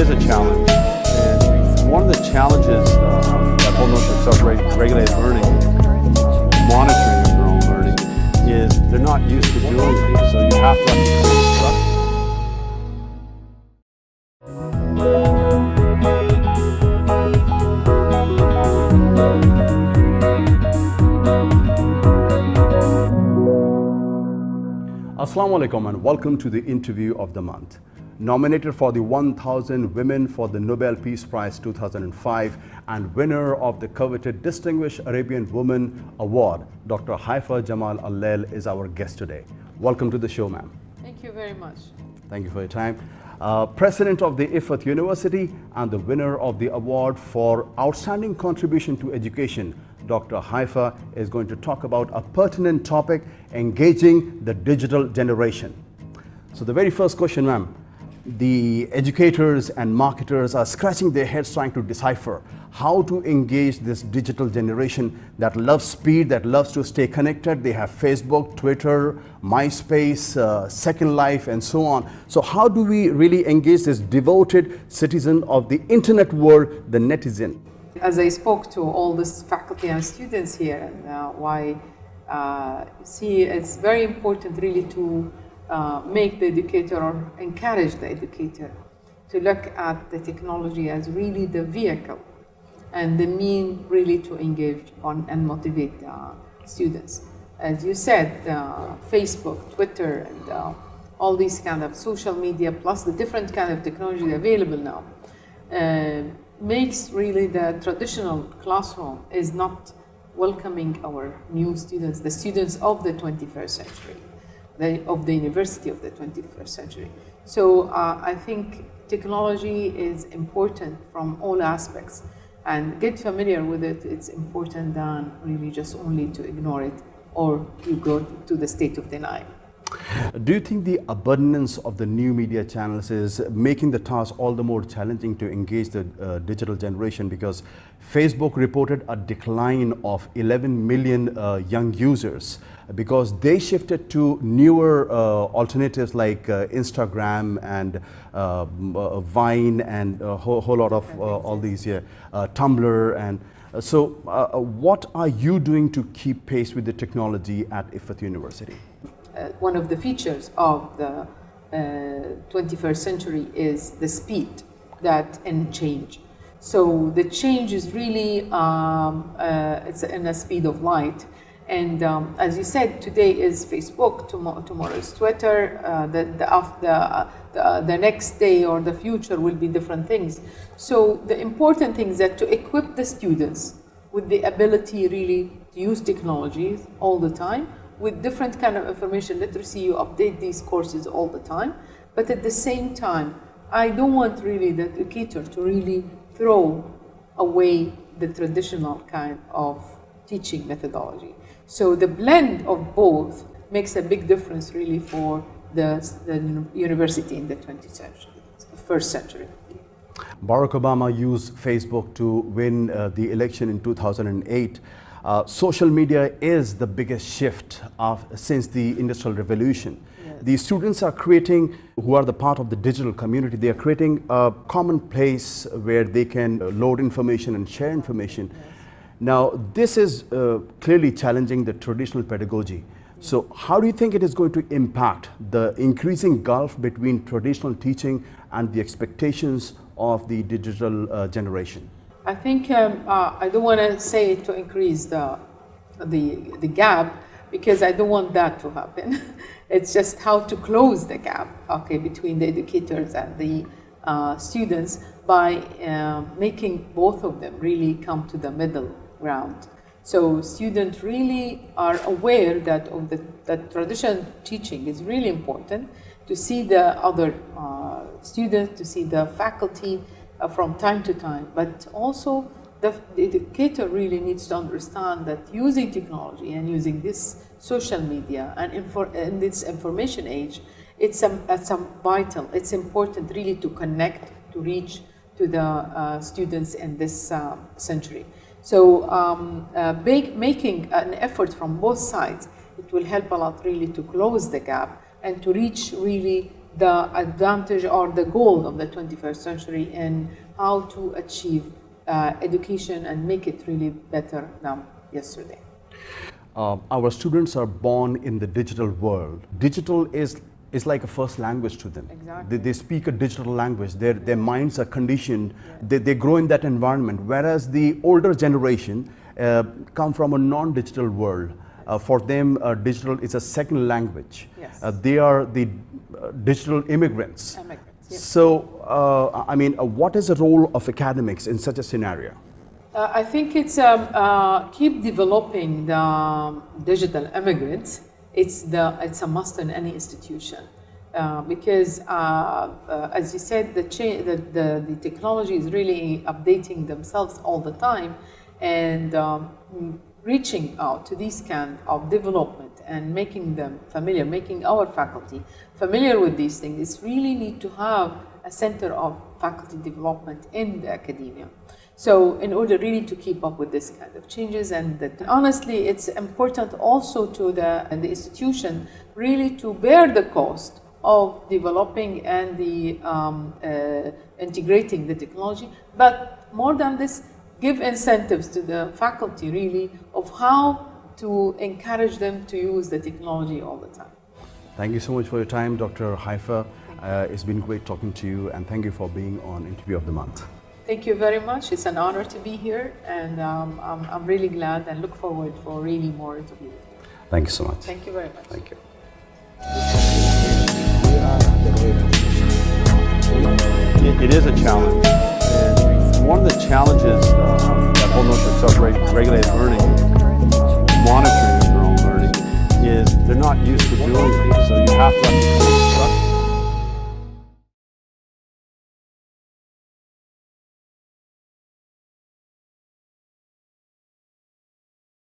is a challenge. And one of the challenges that whole notion of self-regulated learning, monitoring of your own learning, is they're not used to doing it. So you have to actually instruct. Assalamu alaikum and welcome to the interview of the month. Nominated for the 1000 Women for the Nobel Peace Prize 2005 and winner of the coveted Distinguished Arabian Woman Award, Dr. Haifa Jamal Lail is our guest today. Welcome to the show, ma'am. Thank you very much. Thank you for your time. President of the Effat University and the winner of the award for outstanding contribution to education, Dr. Haifa is going to talk about a pertinent topic, engaging the digital generation. So the very first question, ma'am, the educators and marketers are scratching their heads trying to decipher how to engage this digital generation that loves speed, that loves to stay connected. They have Facebook, Twitter, MySpace, Second Life, and so on. So how do we really engage this devoted citizen of the internet world, the netizen? As I spoke to all this faculty and students here, and see, it's very important really to make the educator or encourage the educator to look at the technology as really the vehicle and the mean really to engage on and motivate students. As you said, Facebook, Twitter, and all these kind of social media, plus the different kind of technology available now, makes really the traditional classroom is not welcoming our new students, the students of the 21st century. Of the university of the 21st century. So I think technology is important from all aspects, and get familiar with it. It's important than really just only to ignore it or you go to the state of denial. Do you think the abundance of the new media channels is making the task all the more challenging to engage the digital generation? Because Facebook reported a decline of 11 million young users because they shifted to newer alternatives like Instagram and Vine and a whole lot of all these, Tumblr. And so what are you doing to keep pace with the technology at Effat University? One of the features of the 21st century is the speed and change. So the change is really it's in a speed of light. And as you said, today is Facebook, tomorrow is Twitter, the next day or the future will be different things. So the important thing is that to equip the students with the ability really to use technologies all the time, with different kind of information literacy, you update these courses all the time. But at the same time, I don't want really the educator to really throw away the traditional kind of teaching methodology. So the blend of both makes a big difference really for the university in the 21st century. Barack Obama used Facebook to win the election in 2008. Social media is the biggest shift since the Industrial Revolution. Yes. The students are creating, who are the part of the digital community, they are creating a common place where they can load information and share information. Yes. Now, this is clearly challenging the traditional pedagogy. Yes. So how do you think it is going to impact the increasing gulf between traditional teaching and the expectations of the digital generation? I think I don't want to say to increase the gap, because I don't want that to happen. It's just how to close the gap, okay, between the educators and the students by making both of them really come to the middle ground. So students really are aware that that traditional teaching is really important, to see the other students, to see the faculty, from time to time, but also the educator really needs to understand that using technology and using this social media and in this information age, it's vital. It's important really to connect, to reach to the students in this century. So making an effort from both sides, it will help a lot really to close the gap and to reach really the advantage or the goal of the 21st century and how to achieve education and make it really better than yesterday. Our students are born in the digital world. Digital is like a first language to them. Exactly. They speak a digital language. Their minds are conditioned. They grow in that environment. Whereas the older generation come from a non-digital world. For them, digital is a second language. Yes. They are the digital immigrants. Yes. So, I mean, what is the role of academics in such a scenario? I think it's keep developing the digital immigrants. It's a must in any institution because, as you said, the technology is really updating themselves all the time, and reaching out to these kind of development and making them familiar, making our faculty familiar with these things. It's really need to have a center of faculty development in the academia. So in order really to keep up with this kind of changes, and honestly, it's important also to the institution really to bear the cost of developing and integrating the technology, but more than this, give incentives to the faculty really of how to encourage them to use the technology all the time. Thank you so much for your time, Dr. Haifa. It's been great talking to you, and thank you for being on Interview of the Month. Thank you very much. It's an honor to be here, and I'm really glad and look forward for really more interviews. Thank you so much. Thank you very much. Thank you. It is a challenge. And one of the challenges that whole notion of self-regulated learning, monitoring of their own learning, is they're not used to doing it. So you have to